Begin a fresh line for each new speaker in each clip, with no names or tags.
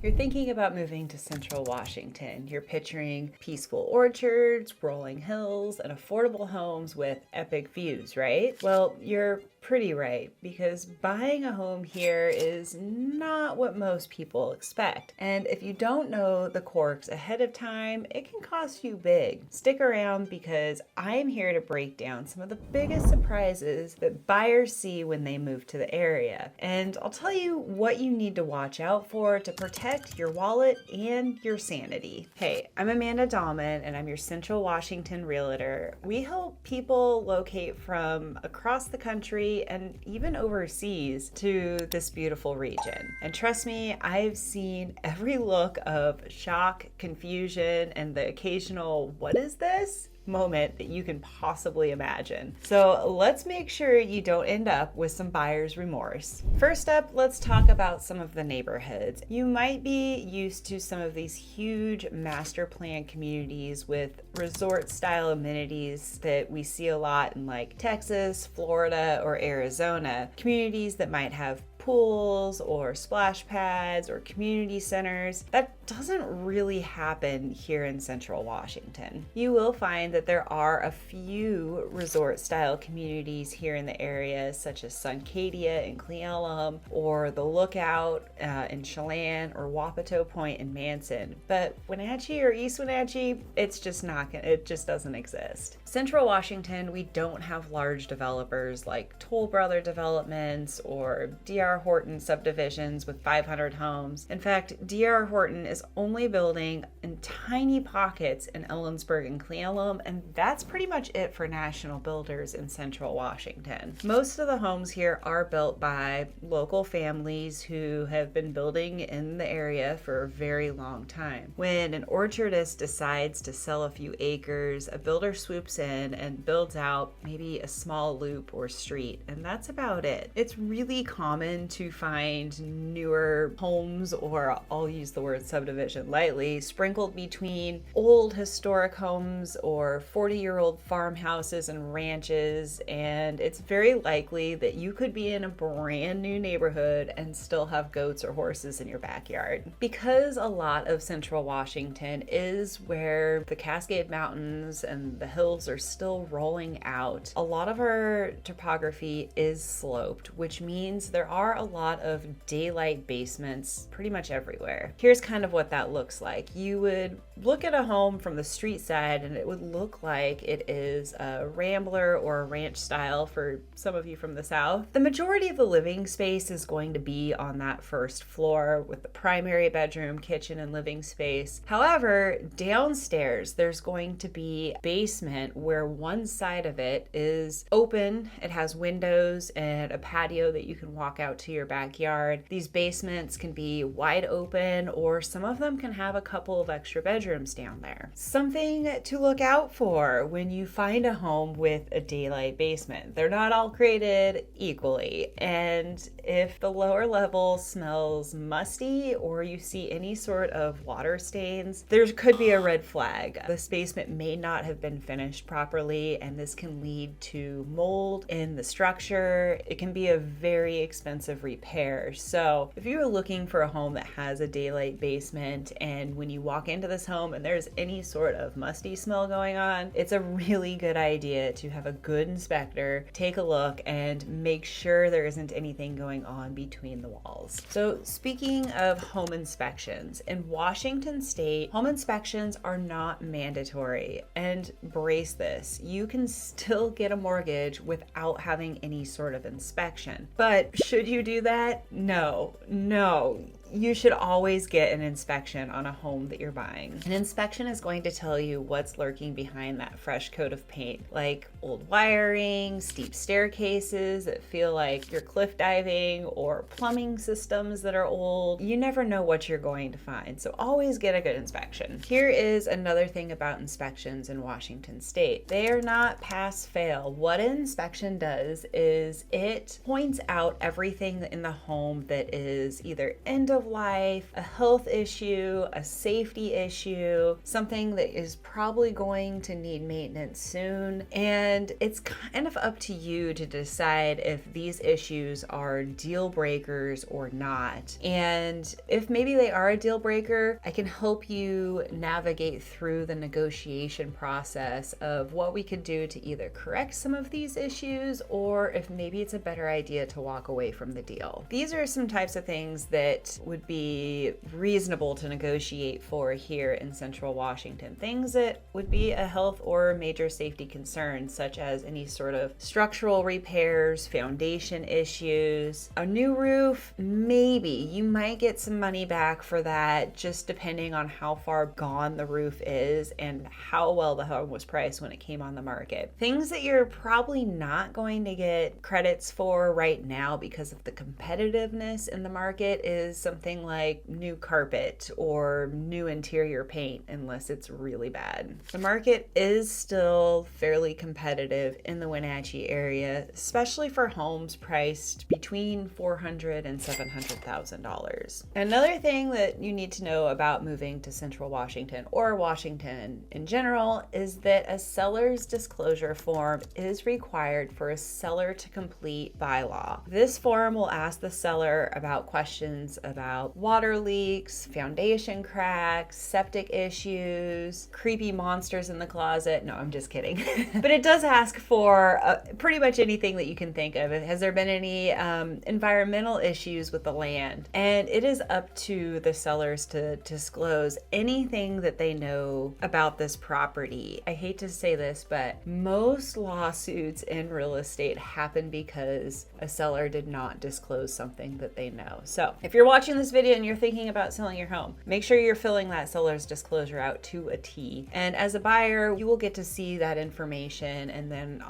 You're thinking about moving to Central Washington. You're picturing peaceful orchards, rolling hills, and affordable homes with epic views, right? Well, you're pretty right, because buying a home here is not what most people expect. And if you don't know the quirks ahead of time, it can cost you big. Stick around because I'm here to break down some of the biggest surprises that buyers see when they move to the area. And I'll tell you what you need to watch out for to protect your wallet and your sanity. Hey, I'm Amanda Dallman, and I'm your Central Washington realtor. We help people locate from across the country and even overseas to this beautiful region. And trust me, I've seen every look of shock, confusion, and the occasional, "What is this?" moment that you can possibly imagine. So let's make sure you don't end up with some buyer's remorse. First up, let's talk about some of the neighborhoods. You might be used to some of these huge master plan communities with resort style amenities that we see a lot in like Texas, Florida, or Arizona. Communities that might have pools or splash pads or community centers. That doesn't really happen here in Central Washington. You will find that there are a few resort style communities here in the area, such as Suncadia and Cle Elum, or the Lookout in Chelan, or Wapato Point in Manson. But Wenatchee or East Wenatchee, it just doesn't exist. Central Washington, we don't have large developers like Toll Brother Developments or D.R. Horton subdivisions with 500 homes. In fact, D.R. Horton is only building in tiny pockets in Ellensburg and Cle Elum, and that's pretty much it for national builders in Central Washington. Most of the homes here are built by local families who have been building in the area for a very long time. When an orchardist decides to sell a few acres, a builder swoops in and builds out maybe a small loop or street, and that's about it. It's really common to find newer homes, or I'll use the word subdivision lightly, sprinkled between old historic homes or 40-year-old farmhouses and ranches, and it's very likely that you could be in a brand new neighborhood and still have goats or horses in your backyard. Because a lot of Central Washington is where the Cascade Mountains and the hills are still rolling out, a lot of our topography is sloped, which means there are a lot of daylight basements pretty much everywhere. Here's kind of what that looks like. You would look at a home from the street side and it would look like it is a rambler or a ranch style for some of you from the south. The majority of the living space is going to be on that first floor with the primary bedroom, kitchen, and living space. However, downstairs there's going to be a basement where one side of it is open. It has windows and a patio that you can walk out to your backyard. These basements can be wide open, or some of them can have a couple of extra bedrooms down there. Something to look out for when you find a home with a daylight basement. They're not all created equally, and if the lower level smells musty or you see any sort of water stains, there could be a red flag. This basement may not have been finished properly, and this can lead to mold in the structure. It can be a very expensive repair. So if you're looking for a home that has a daylight basement, and when you walk into this home and there's any sort of musty smell going on, it's a really good idea to have a good inspector take a look and make sure there isn't anything going on between the walls. So speaking of home inspections, in Washington State, home inspections are not mandatory. And brace this, you can still get a mortgage without having any sort of inspection. But should you do that? No. You should always get an inspection on a home that you're buying. An inspection is going to tell you what's lurking behind that fresh coat of paint, like old wiring, steep staircases that feel like you're cliff diving, or plumbing systems that are old. You never know what you're going to find, so always get a good inspection. Here is another thing about inspections in Washington State. They are not pass-fail. What an inspection does is it points out everything in the home that is either end of of life, a health issue, a safety issue, something that is probably going to need maintenance soon. And it's kind of up to you to decide if these issues are deal breakers or not. And if maybe they are a deal breaker, I can help you navigate through the negotiation process of what we could do to either correct some of these issues, or if maybe it's a better idea to walk away from the deal. These are some types of things that would be reasonable to negotiate for here in Central Washington. Things that would be a health or major safety concern, such as any sort of structural repairs, foundation issues, a new roof. Maybe you might get some money back for that, just depending on how far gone the roof is and how well the home was priced when it came on the market. Things that you're probably not going to get credits for right now because of the competitiveness in the market is something like new carpet or new interior paint, unless it's really bad. The market is still fairly competitive in the Wenatchee area, especially for homes priced between $400,000 and $700,000. Another thing that you need to know about moving to Central Washington or Washington in general is that a seller's disclosure form is required for a seller to complete by law. This form will ask the seller about questions about water leaks, foundation cracks, septic issues, creepy monsters in the closet. No, I'm just kidding. But it does ask for pretty much anything that you can think of. Has there been any environmental issues with the land? And it is up to the sellers to disclose anything that they know about this property. I hate to say this, but most lawsuits in real estate happen because a seller did not disclose something that they know. So if you're watching this video and you're thinking about selling your home, make sure you're filling that seller's disclosure out to a T. And as a buyer, you will get to see that information and then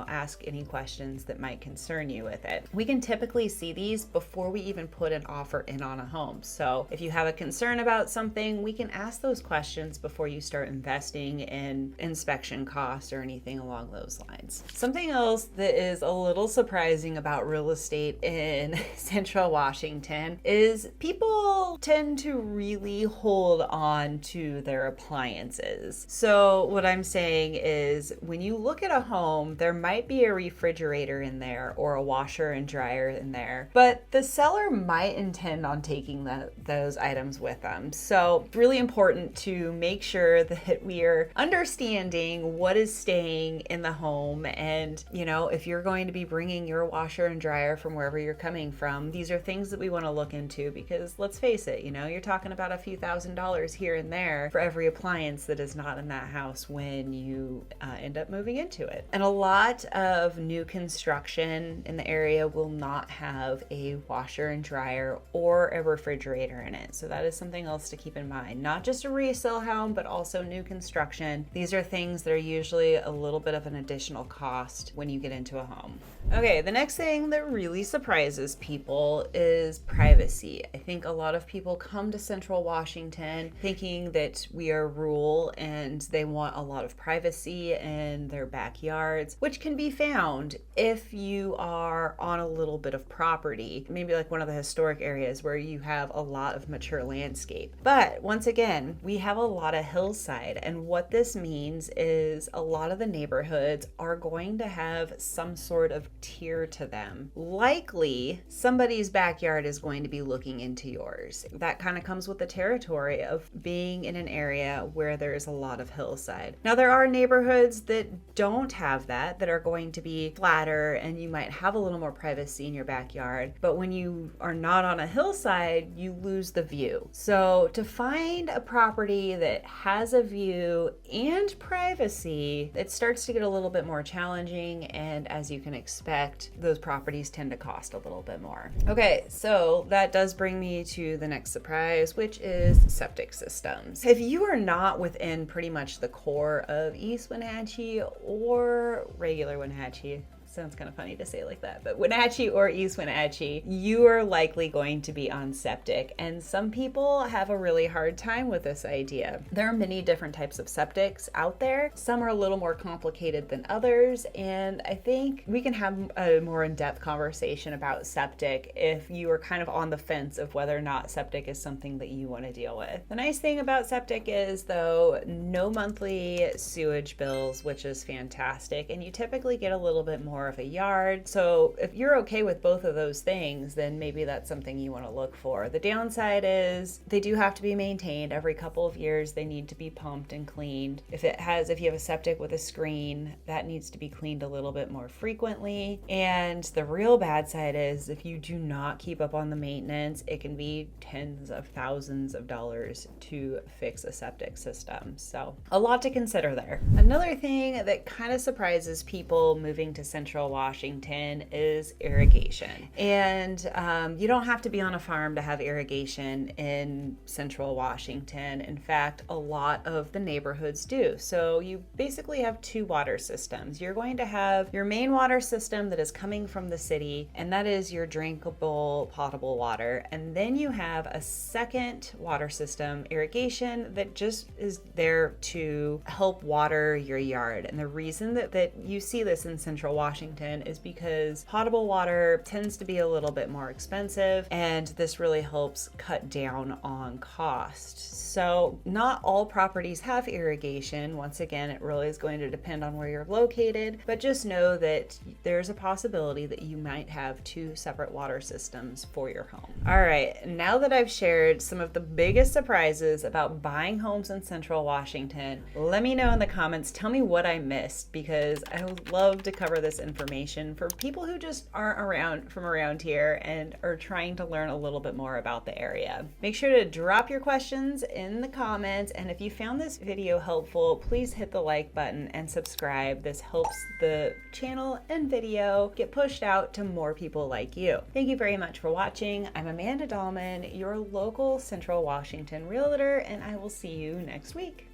ask any questions that might concern you with it. We can typically see these before we even put an offer in on a home. So if you have a concern about something, we can ask those questions before you start investing in inspection costs or anything along those lines. Something else that is a little surprising about real estate in Central Washington is people tend to really hold on to their appliances. So what I'm saying is when you look at a home, there might be a refrigerator in there or a washer and dryer in there, but the seller might intend on taking those items with them. So it's really important to make sure that we are understanding what is staying in the home. And, if you're going to be bringing your washer and dryer from wherever you're coming from, these are things that we want to look into because let's face it, you're talking about a few $1,000s here and there for every appliance that is not in that house when you end up moving into it. And a lot of new construction in the area will not have a washer and dryer or a refrigerator in it. So that is something else to keep in mind. Not just a resale home, but also new construction. These are things that are usually a little bit of an additional cost when you get into a home. Okay, the next thing that really surprises people is privacy. I think a lot of people come to Central Washington thinking that we are rural and they want a lot of privacy in their backyards, which can be found if you are on a little bit of property, maybe like one of the historic areas where you have a lot of mature landscape. But once again, we have a lot of hillside, and what this means is a lot of the neighborhoods are going to have some sort of tier to them. Likely, somebody's backyard is going to be looking into yours. That kind of comes with the territory of being in an area where there's a lot of hillside. Now, there are neighborhoods that don't have that are going to be flatter, and you might have a little more privacy in your backyard. But when you are not on a hillside, you lose the view. So to find a property that has a view and privacy, it starts to get a little bit more challenging, and as you can expect, those properties tend to cost a little bit more. Okay, so that does bring me to the next surprise, which is septic systems. If you are not within pretty much the core of East Wenatchee or regular Wenatchee, sounds kind of funny to say like that, but Wenatchee or East Wenatchee, you are likely going to be on septic. And some people have a really hard time with this idea. There are many different types of septics out there. Some are a little more complicated than others. And I think we can have a more in-depth conversation about septic if you are kind of on the fence of whether or not septic is something that you want to deal with. The nice thing about septic is, though, no monthly sewage bills, which is fantastic. And you typically get a little bit more of a yard. So if you're okay with both of those things, then maybe that's something you want to look for. The downside is they do have to be maintained every couple of years. They need to be pumped and cleaned. If you have a septic with a screen, that needs to be cleaned a little bit more frequently. And the real bad side is if you do not keep up on the maintenance, it can be tens of thousands of dollars to fix a septic system. So a lot to consider there. Another thing that kind of surprises people moving to Central Washington is irrigation. And you don't have to be on a farm to have irrigation in Central Washington. In fact, a lot of the neighborhoods do. So you basically have two water systems. You're going to have your main water system that is coming from the city, and that is your drinkable, potable water. And then you have a second water system, irrigation, that just is there to help water your yard. And the reason that you see this in Central Washington is because potable water tends to be a little bit more expensive, and this really helps cut down on cost. So not all properties have irrigation. Once again, it really is going to depend on where you're located, but just know that there's a possibility that you might have two separate water systems for your home. All right, now that I've shared some of the biggest surprises about buying homes in Central Washington, let me know in the comments. Tell me what I missed, because I would love to cover this information for people who just aren't from around here and are trying to learn a little bit more about the area. Make sure to drop your questions in the comments, and if you found this video helpful, please hit the like button and subscribe. This helps the channel and video get pushed out to more people like you. Thank you very much for watching. I'm Amanda Dallman, your local Central Washington realtor, and I will see you next week.